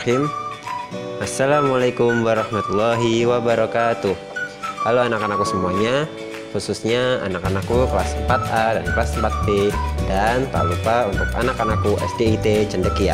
Bismillahirrahmanirrahim. Assalamualaikum warahmatullahi wabarakatuh. Halo anak-anakku semuanya, khususnya anak-anakku kelas 4A dan kelas 4B, dan tak lupa untuk anak-anakku SDIT Cendekia.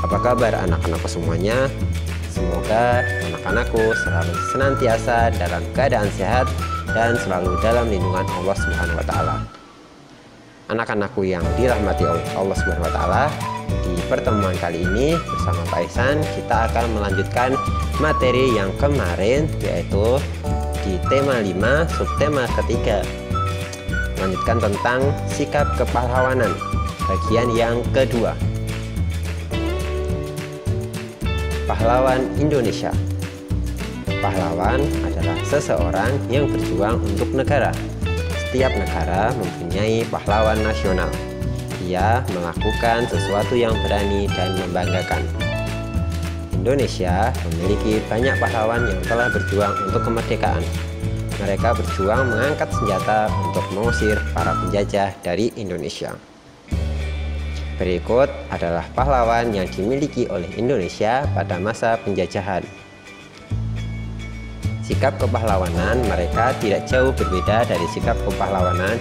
Apa kabar anak-anakku semuanya? Semoga anak-anakku selalu senantiasa dalam keadaan sehat dan selalu dalam lindungan Allah Subhanahu wa taala. Anak-anakku yang dirahmati Allah Subhanahu wa taala, di pertemuan kali ini bersama Pak Ihsan kita akan melanjutkan materi yang kemarin, yaitu di tema 5 subtema ketiga, melanjutkan tentang sikap kepahlawanan bagian yang kedua. Pahlawan Indonesia. Pahlawan adalah seseorang yang berjuang untuk negara. Setiap negara mempunyai pahlawan nasional. Ia melakukan sesuatu yang berani dan membanggakan. Indonesia memiliki banyak pahlawan yang telah berjuang untuk kemerdekaan. Mereka berjuang mengangkat senjata untuk mengusir para penjajah dari Indonesia. Berikut adalah pahlawan yang dimiliki oleh Indonesia pada masa penjajahan. Sikap kepahlawanan mereka tidak jauh berbeda dari sikap kepahlawanan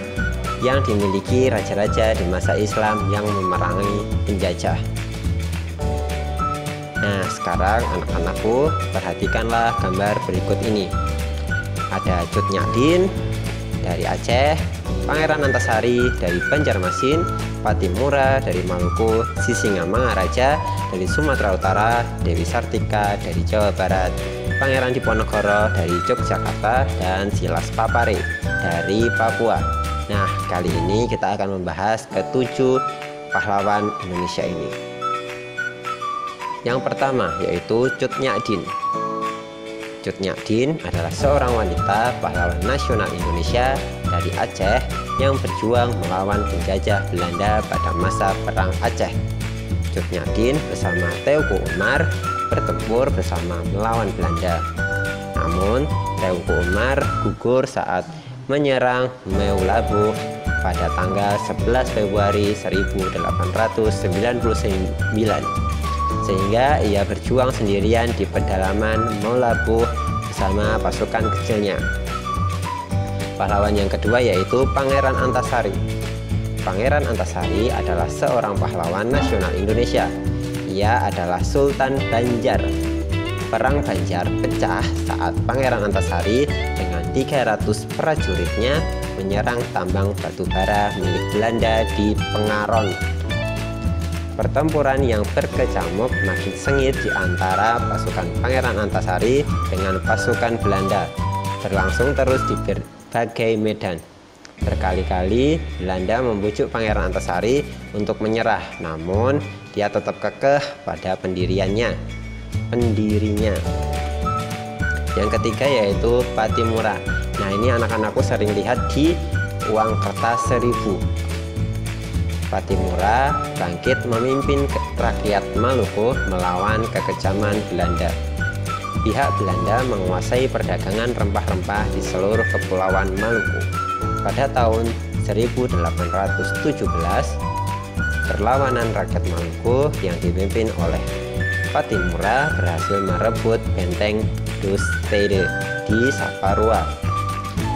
yang dimiliki raja-raja di masa Islam yang memerangi penjajah. Nah, sekarang anak-anakku, perhatikanlah gambar berikut ini. Ada Cut Nyak dari Aceh, Pangeran Antasari dari Banjarmasin, Pattimura dari Maluku, Sisingamangaraja dari Sumatera Utara, Dewi Sartika dari Jawa Barat, Pangeran Diponegoro dari Yogyakarta, dan Silas Papare dari Papua. Nah, kali ini kita akan membahas ke-7 pahlawan Indonesia ini. Yang pertama yaitu Cut Nyak Dien. Cut Nyak Dien adalah seorang wanita pahlawan nasional Indonesia dari Aceh yang berjuang melawan penjajah Belanda pada masa Perang Aceh. Cut Nyak Dien bersama Teuku Umar bertempur bersama melawan Belanda. Namun Teuku Umar gugur saat menyerang Meulaboh pada tanggal 11 Februari 1899, sehingga ia berjuang sendirian di pedalaman Meulaboh bersama pasukan kecilnya. Pahlawan yang kedua yaitu Pangeran Antasari. Pangeran Antasari adalah seorang pahlawan nasional Indonesia. Ia adalah Sultan Banjar. Perang Banjar pecah saat Pangeran Antasari dengan 300 prajuritnya menyerang tambang batu bara milik Belanda di Pengaron. Pertempuran yang berkecamuk makin sengit di antara pasukan Pangeran Antasari dengan pasukan Belanda, berlangsung terus di berbagai medan. Berkali-kali Belanda membujuk Pangeran Antasari untuk menyerah, namun dia tetap kekeh pada pendirinya. Yang ketiga yaitu Pattimura. Nah, ini anak-anakku sering lihat di uang kertas 1000. Pattimura bangkit memimpin rakyat Maluku melawan kekejaman Belanda. Pihak Belanda menguasai perdagangan rempah-rempah di seluruh kepulauan Maluku. Pada tahun 1817, perlawanan rakyat Maluku yang dipimpin oleh Pattimura berhasil merebut benteng Dustede di Saparua.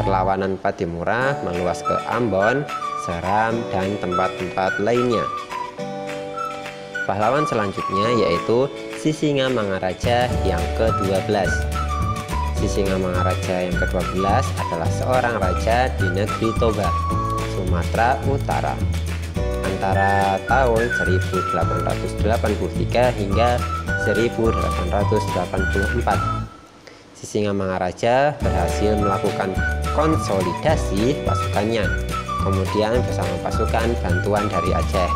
Perlawanan Pattimura meluas ke Ambon, Seram, dan tempat-tempat lainnya. Pahlawan selanjutnya yaitu Sisingamangaraja yang ke-12. Sisingamangaraja yang ke-12 adalah seorang raja di negeri Toba, Sumatera Utara, antara tahun 1883 hingga 1884. Sisingamangaraja berhasil melakukan konsolidasi pasukannya, kemudian bersama pasukan bantuan dari Aceh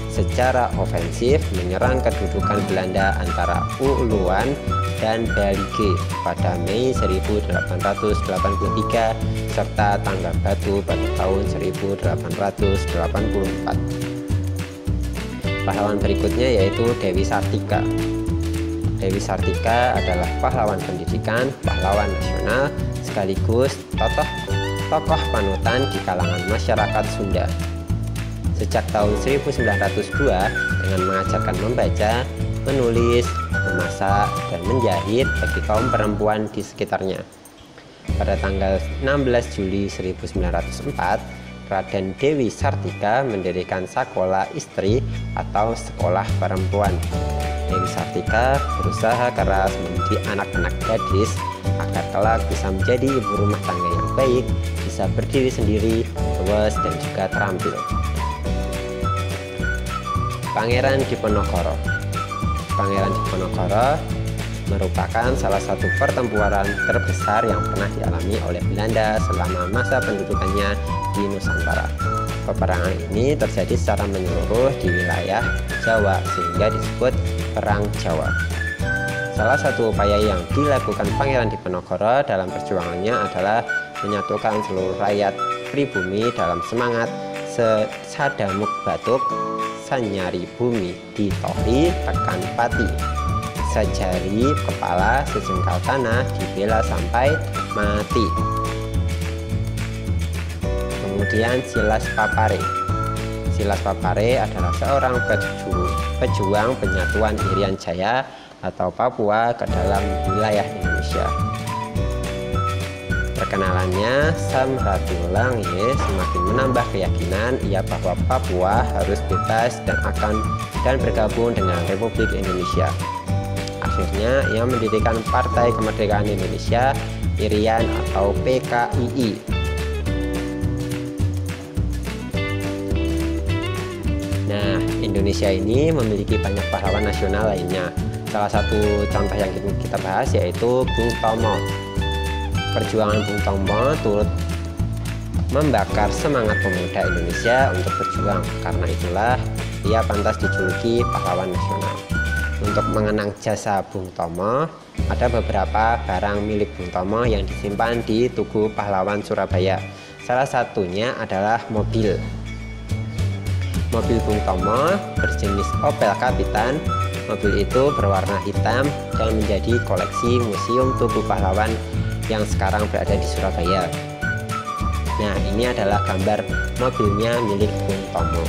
secara ofensif menyerang kedudukan Belanda antara Uluan dan Balige pada Mei 1883 serta Tangga Batu pada tahun 1884. Pahlawan berikutnya yaitu Dewi Sartika. Dewi Sartika adalah pahlawan pendidikan, pahlawan nasional, sekaligus tokoh panutan di kalangan masyarakat Sunda. Sejak tahun 1902 dengan mengajarkan membaca, menulis, memasak, dan menjahit bagi kaum perempuan di sekitarnya. Pada tanggal 16 Juli 1904, Raden Dewi Sartika mendirikan sekolah istri atau sekolah perempuan. Dewi Sartika berusaha keras mendidik anak-anak gadis agar kelak bisa menjadi ibu rumah tangga yang baik, bisa berdiri sendiri, luwes, dan juga terampil. Pangeran Diponegoro. Pangeran Diponegoro merupakan salah satu pertempuran terbesar yang pernah dialami oleh Belanda selama masa pendudukannya di Nusantara. Peperangan ini terjadi secara menyeluruh di wilayah Jawa sehingga disebut Perang Jawa. Salah satu upaya yang dilakukan Pangeran Diponegoro dalam perjuangannya adalah menyatukan seluruh rakyat pribumi dalam semangat Sadamuk Batuk, Sanyari Bumi Ditohi Tekan Pati, Sajari Kepala Sejengkal Tanah Dibela Sampai Mati. Kemudian Silas Papare. Silas Papare adalah seorang pejuang penyatuan Irian Jaya atau Papua ke dalam wilayah Indonesia. Perkenalannya, Samratulangi semakin menambah keyakinan ia bahwa Papua harus bebas dan bergabung dengan Republik Indonesia. Akhirnya ia mendirikan Partai Kemerdekaan Indonesia Irian atau PKII. Nah, Indonesia ini memiliki banyak pahlawan nasional lainnya. Salah satu contoh yang kita bahas yaitu Bung Tomo. Perjuangan Bung Tomo turut membakar semangat pemuda Indonesia untuk berjuang. Karena itulah ia pantas dijuluki pahlawan nasional. Untuk mengenang jasa Bung Tomo, ada beberapa barang milik Bung Tomo yang disimpan di Tugu Pahlawan Surabaya. Salah satunya adalah mobil. Mobil Bung Tomo berjenis Opel Kapitan. Mobil itu berwarna hitam dan menjadi koleksi Museum Tugu Pahlawan yang sekarang berada di Surabaya. Nah, ini adalah gambar mobilnya milik Bung Tomo.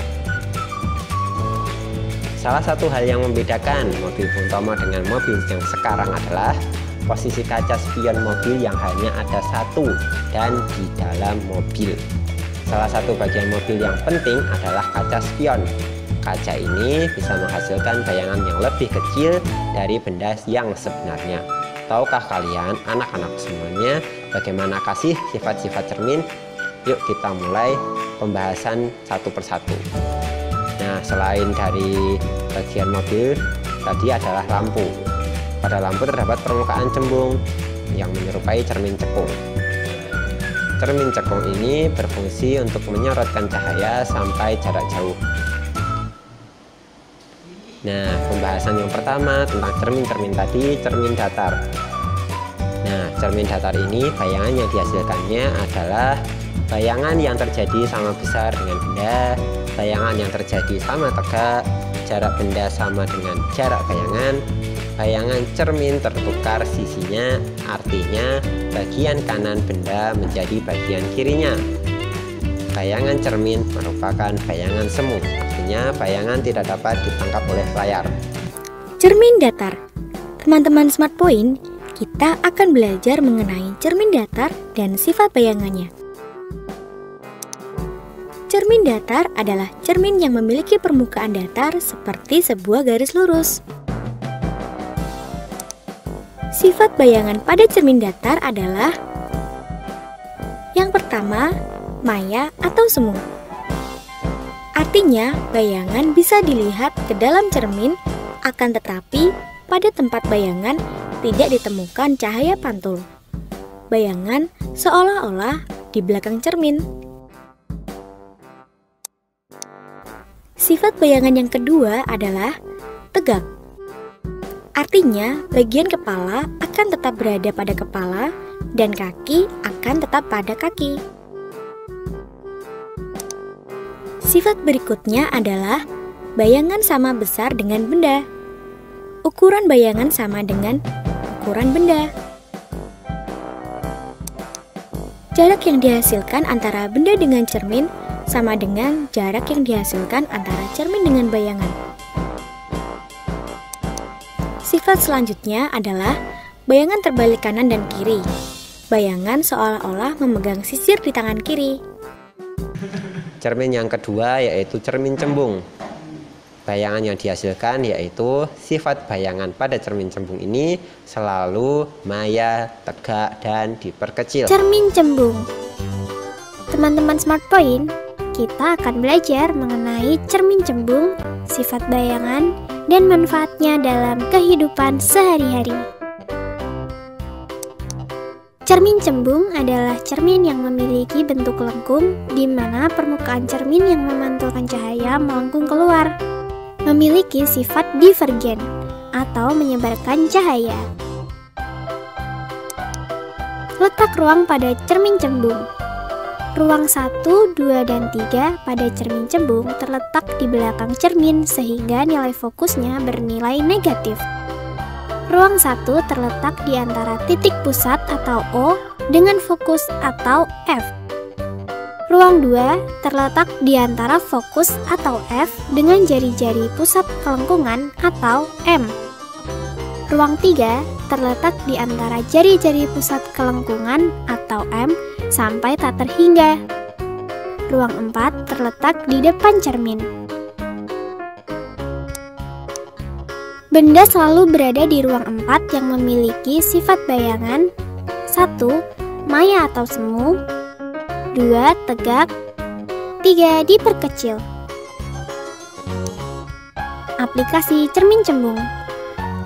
Salah satu hal yang membedakan mobil Bung Tomo dengan mobil yang sekarang adalah posisi kaca spion mobil yang hanya ada satu dan di dalam mobil. Salah satu bagian mobil yang penting adalah kaca spion. Kaca ini bisa menghasilkan bayangan yang lebih kecil dari benda yang sebenarnya. Tahukah kalian, anak-anak semuanya, bagaimana kasih sifat-sifat cermin? Yuk kita mulai pembahasan satu persatu. Nah, selain dari bagian mobil, tadi adalah lampu. Pada lampu terdapat permukaan cembung yang menyerupai cermin cekung. Cermin cekung ini berfungsi untuk menyorotkan cahaya sampai jarak jauh. Nah, pembahasan yang pertama tentang cermin-cermin tadi, cermin datar. Nah, cermin datar ini bayangan yang dihasilkannya adalah bayangan yang terjadi sama besar dengan benda, bayangan yang terjadi sama tegak, jarak benda sama dengan jarak bayangan. Bayangan cermin tertukar sisinya, artinya bagian kanan benda menjadi bagian kirinya. Bayangan cermin merupakan bayangan semu, artinya bayangan tidak dapat ditangkap oleh layar. Cermin datar. Teman-teman Smart Point, kita akan belajar mengenai cermin datar dan sifat bayangannya. Cermin datar adalah cermin yang memiliki permukaan datar seperti sebuah garis lurus. Sifat bayangan pada cermin datar adalah: yang pertama, maya atau semu. Artinya, bayangan bisa dilihat ke dalam cermin, akan tetapi pada tempat bayangan tidak ditemukan cahaya pantul. Bayangan seolah-olah di belakang cermin. Sifat bayangan yang kedua adalah tegak. Artinya, bagian kepala akan tetap berada pada kepala dan kaki akan tetap pada kaki. Sifat berikutnya adalah bayangan sama besar dengan benda. Ukuran bayangan sama dengan ukuran benda. Jarak yang dihasilkan antara benda dengan cermin sama dengan jarak yang dihasilkan antara cermin dengan bayangan. Sifat selanjutnya adalah bayangan terbalik kanan dan kiri. Bayangan seolah-olah memegang sisir di tangan kiri. Cermin yang kedua yaitu cermin cembung. Bayangan yang dihasilkan yaitu sifat bayangan pada cermin cembung ini selalu maya, tegak, dan diperkecil. Cermin cembung. Teman-teman Smart Point, kita akan belajar mengenai cermin cembung, sifat bayangan, dan manfaatnya dalam kehidupan sehari-hari. Cermin cembung adalah cermin yang memiliki bentuk lengkung, di mana permukaan cermin yang memantulkan cahaya melengkung keluar, memiliki sifat divergen atau menyebarkan cahaya. Letak ruang pada cermin cembung. Ruang 1, 2, dan 3 pada cermin cembung terletak di belakang cermin sehingga nilai fokusnya bernilai negatif. Ruang 1 terletak di antara titik pusat atau O dengan fokus atau F. Ruang 2 terletak di antara fokus atau F dengan jari-jari pusat kelengkungan atau M. Ruang 3 terletak di antara jari-jari pusat kelengkungan atau M sampai tak terhingga. Ruang 4 terletak di depan cermin. Benda selalu berada di ruang 4 yang memiliki sifat bayangan 1. Maya atau semu, 2. Tegak, 3. Diperkecil. Aplikasi cermin cembung.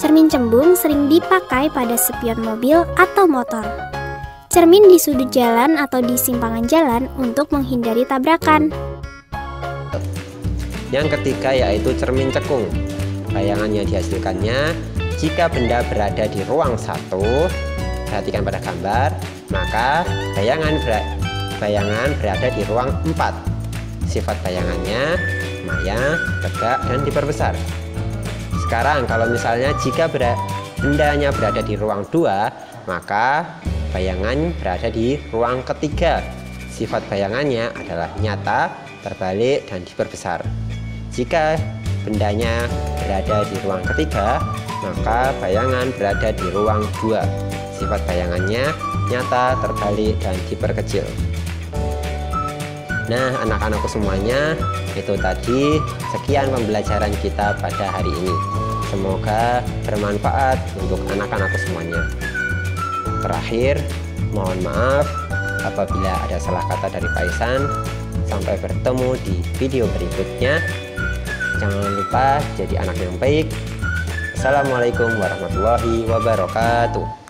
Cermin cembung sering dipakai pada spion mobil atau motor. Cermin di sudut jalan atau di simpangan jalan untuk menghindari tabrakan. Yang ketiga yaitu cermin cekung. Bayangan yang dihasilkannya jika benda berada di ruang 1, perhatikan pada gambar, maka bayangan berada di ruang 4. Sifat bayangannya maya, tegak, dan diperbesar. Sekarang kalau misalnya jika bendanya berada di ruang 2, maka bayangan berada di ruang ketiga. Sifat bayangannya adalah nyata, terbalik, dan diperbesar. Jika bendanya berada di ruang ketiga, maka bayangan berada di ruang 2. Sifat bayangannya nyata, terbalik, dan diperkecil. Nah, anak-anakku semuanya, itu tadi sekian pembelajaran kita pada hari ini. Semoga bermanfaat untuk anak-anakku semuanya. Terakhir, mohon maaf apabila ada salah kata dari Paisan. Sampai bertemu di video berikutnya. Jangan lupa jadi anak yang baik. Assalamualaikum warahmatullahi wabarakatuh.